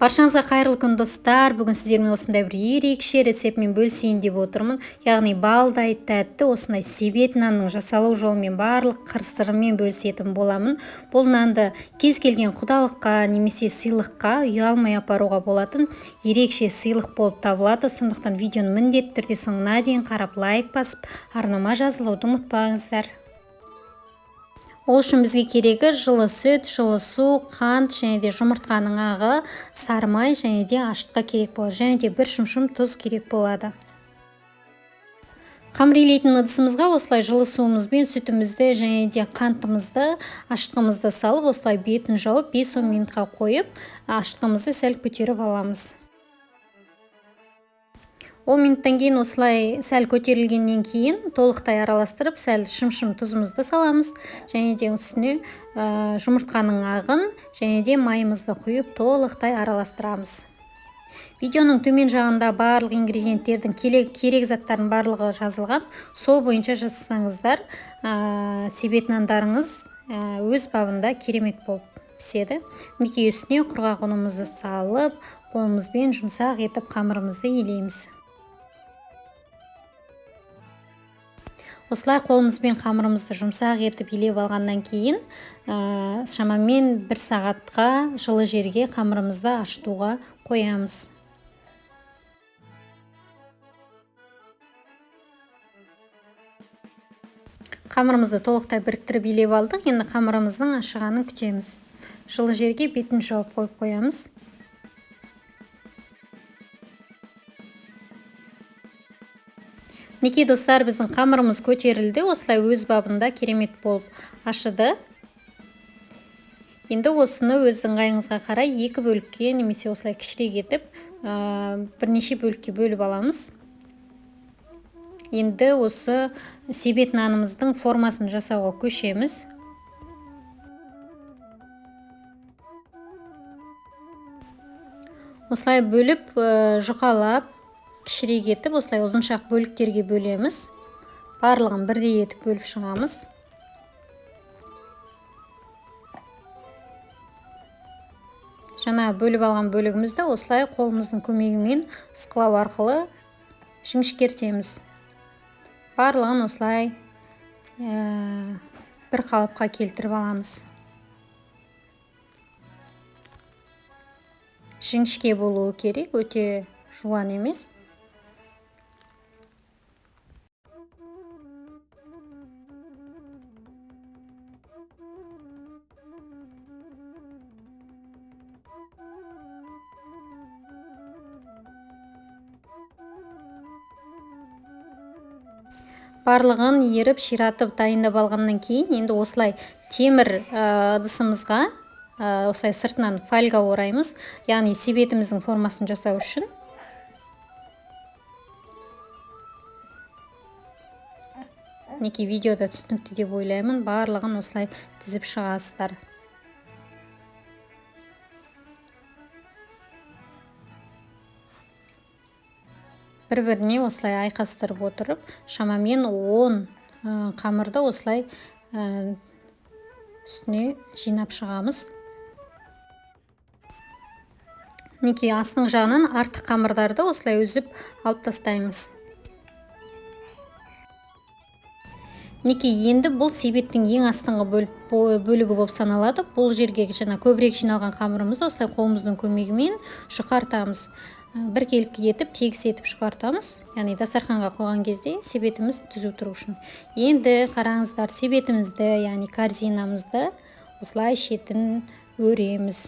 Баршаңызға қайырлы күн достар. Бүгін сіздермен осындай бір ерекше рецептмен бөлісейін деп отырмын. Яғни балдай тәтті осындай себет нанның жасалу жолымен барлық қыр-сырымен бөлісетін боламын. Бұл нанды кез келген құдалыққа немесе сыйлыққа ұялмай апаруға болатын ерекше сыйлық болып табылады. Сондықтан видеоны міндетті түрде соңына дейін қарап лайк басып, арнама жазылуды ұмытпаңыздар. Ол үшін бізге керегі жылы сүт, жылы су, қант және де жұмыртқаның ағы, сары май және де ашытқа керек болады. Және де бір шымшым тұз керек болады. Қамыр илейтін ыдысымызға осылай жылы суымызбен сүтімізді және де қантымызды, ашытқымызды салып, осылай бетін жауып 5-10 минутқа қойып, ашытқымызды сәл көтеріп аламыз. 10 минуттан кейін осылай сәл көтерілгеннен кейін толықтай араластырып, сәл шымшым тұзымызды саламыз. Және де үстіне жұмыртқаның ағын және де майымызды құйып толықтай араластырамыз. Видеоның төмен жағында барлық ингредиенттердің керек заттардың барлығы жазылған. Сол бойынша жасасаңыздар, себет нандарыңыз өз бабында керемет болып піседі. Мінекей үстіне құрғақ ұнымызды салып, қолымызбен жұмсақ етіп қамырымызды илейміз. Осылай қолымызбен қамырымызды жұмсақ етіп илеп алғаннан кейін, шамамен 1 сағатқа жылы жерге қамырымызды ашытуға қоямыз. Қамырымызды толықтай біріктіріп илеп алдық. Енді қамырымыздың ашығанын күтеміз. Жылы жерге бетін жауып қойып қоямыз. Мінекей достар, біздің қамырымыз көтерілді. Осылай өз бабында керемет болып ашыды. Енді осыны өз ыңғайыңызға қарай 2 бөлікке немесе осылай кішірек етіп, бірнеше бөлікке бөліп аламыз. Енді осы себет нанымыздың формасын жасауға көшеміз. Осылай бөліп, жұқалап, кішірек етіп, осылай ұзыншақ бөліктерге бөлеміз. Барлығын бірдей етіп бөліп шығамыз. Жаңа бөліп алған бөлігімізді осылай қолымыздың көмегімен ысқылау арқылы жіңішкертеміз. Барлығын осылай бір қалыпқа келтіріп аламыз. Жіңішке болуы керек, өте жуан емес. Барлығын еріп, ширатып дайындап алғаннан кейін, енді осылай темір ыдысымызға осылай сыртынан фольга ораймыз. Яғни себетіміздің формасын жасау үшін. Мінекей видеода түсінікті деп ойлаймын. Барлығын осылай тізіп шығасыздар. Бір-біріне осылай айқастырып отырып, шамамен 10 қамырды осылай үстіне жинап шығамыз. Мінекей астың жағынан артық қамырдарды осылай үзіп алып тастаймыз. Мінекей енді бұл себеттің ең астыңғы бөлігі болып саналады. Бұл жерге жаңа көбірек жиналған қамырымызды осылай қолымыздың көмегімен жұқартамыз. Біркелкі етіп, тегіс етіп шығартамыз. Яғни дастарханға қойған кезде себетіміз түзу тұру үшін. Енді қараңыздар, себетімізді, яғни корзинамызды осылай шетін өреміз.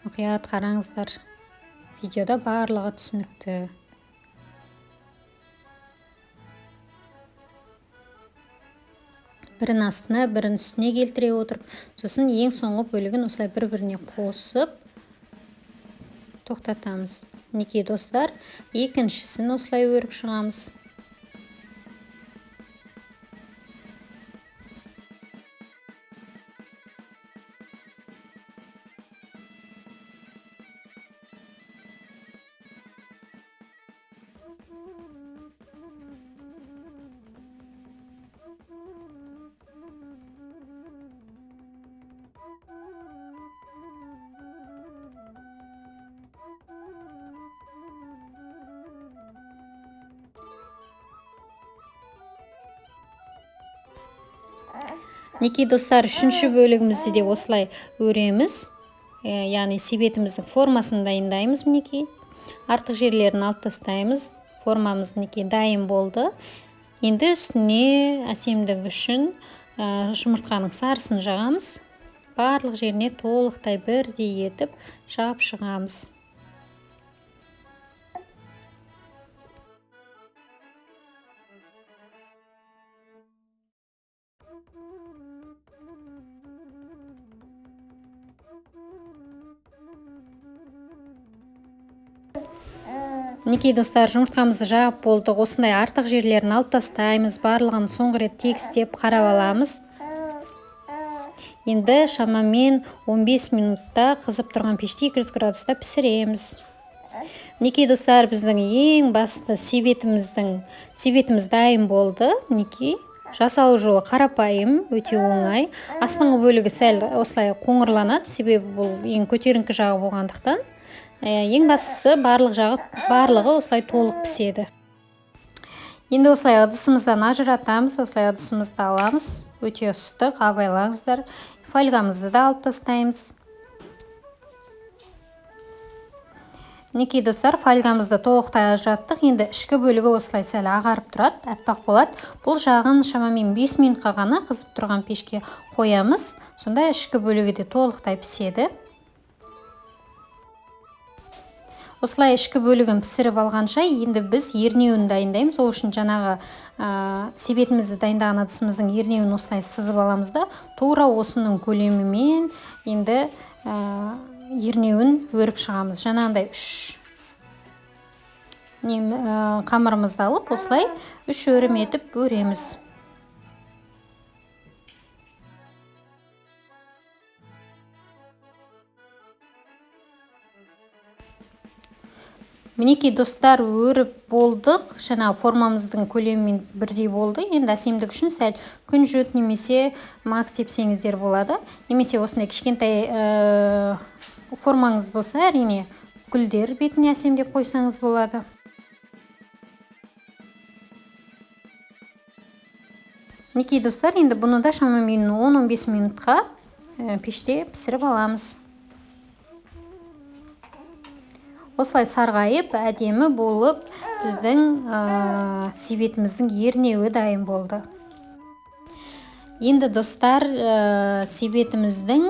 Мұқият қараңыздар. Видеода барлығы түсінікті. Бірін астына, бірін үстіне келтіре отырып, сосын ең соңғы бөлігін осылай бір-біріне қосып тоқтатамыз. Мінекей достар, екіншісін осылай өріп шығамыз. Мінекей достар, үшінші бөлігімізді де осылай өреміз. Яғни себетіміздің формасын дайындаймыз. Мінекей артық жерлерін алып тастаймыз. Формамыз мінекей дайын болды. Енді үстіне әсемдігі үшін жұмыртқаның сарысын жағамыз. Барлық жеріне толықтай бірдей етіп жап шығамыз. Мінекей достар, жұмыртқамызды жап болдық. Осындай артық жерлерін алып тастаймыз. Барлығын соңғы рет тегістеп қарап аламыз. Енді шамамен 15 минутта қызып тұрған пеште 200 градуста пісіреміз. Мінекей достар, біздің ең басты себетіміз дайын болды. Мінекей жасалу жолы қарапайым, өте оңай. Астыңғы бөлігі сәл осылай қоңырланады, себебі бұл ең көтеріңкі жағы болғандықтан. Ең бастысы барлығы осылай толық піседі. Енді осылай ыдысымыздан ажыратамыз, осылай ыдысымызды аламыз. Өте ыстық, абайлаңыздар. Фольгамызды да алып тастаймыз. Мінекей достар, фольгамызды толықтай ажыраттық. Енді ішкі бөлігі осылай сәл ағарып тұрады, әппақ болады. Бұл жағын шамамен 5 минутқа ғана қызып тұрған пешке қоямыз. Сонда ішкі бөлігі де толықтай піседі. Осылай ішкі бөлігін пісіріп алғанша, енді біз ернеуін дайындаймыз. Ол үшін жаңағы себетімізді дайындаған ыдысымыздың ернеуін осылай сызып аламыз да, тура осының көлемімен енді ернеуін өріп шығамыз. Жаңағындай 3 қамырымызды алып, осылай 3 өрім етіп өреміз. Мінекей достар, өріп болдық. Жаңағы формамыздың көлемімен бірдей болды. Енді әсемдік үшін сәл күнжіт немесе мак тепсеңіздер болады. Немесе осындай кішкентай формаңыз болса, әрине гүлдер бетіне әсемдеп қойсаңыз болады. Мінекей достар, енді бұны да шамамен 10-15 минутқа пеште пісіріп аламыз. Осылай сарғайып, әдемі болып, біздің себетіміздің ернеуі дайын болды. Енді достар, себетіміздің,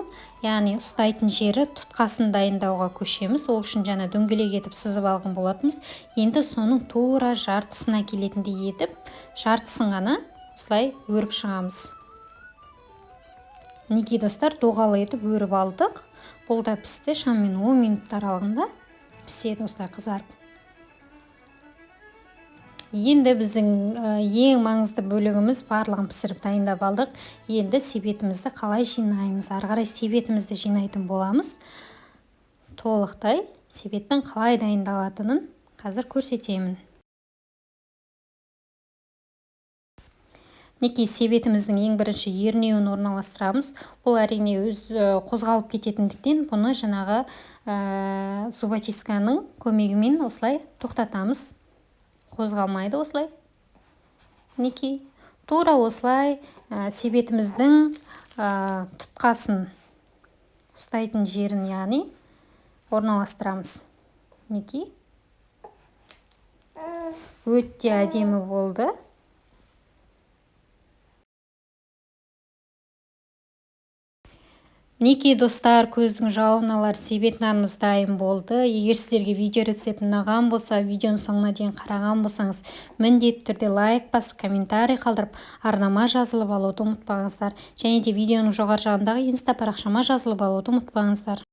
яғни ұстайтын жері тұтқасын дайындауға көшеміз. Ол үшін жаңа дөңгелек етіп сызып алған болатынбыз. Енді соның тура жартысына келетіндей етіп, жартысын ғана осылай өріп шығамыз. Мінекей достар, доғалы етіп өріп алдық. Бұл да пісті, шамамен 10 минут аралығында піседі осылай қызарып. Енді біздің ең маңызды бөлігіміз барлығын пісіріп дайындап алдық. Енді себетімізді қалай жинаймыз? Ары қарай себетімізді жинайтын боламыз. Толықтай себеттің қалай дайындалатынын қазір көрсетемін. Мінекей себетіміздің ең бірінші ернеуін орналастырамыз. Бұл әрине өз қозғалып кететіндіктен бұны жаңағы зубочистканың көмегімен осылай тоқтатамыз. Қозғалмайды осылай. Мінекей тура осылай себетіміздің тұтқасын ұстайтын жерін, яғни орналастырамыз. Мінекей өте әдемі болды. Мінекей достар, көздің жауын алар себет нанымыз дайын болды. Егер сіздерге видео рецепті ұнаған болса, видеоның соңына дейін қараған болсаңыз, міндетті түрде лайк басып, комментарий қалдырып, арнама жазылып алуды ұмытпаңыздар. Және де видеоның жоғары жағындағы инста парақшама жазылып алуды ұмытпаңыздар.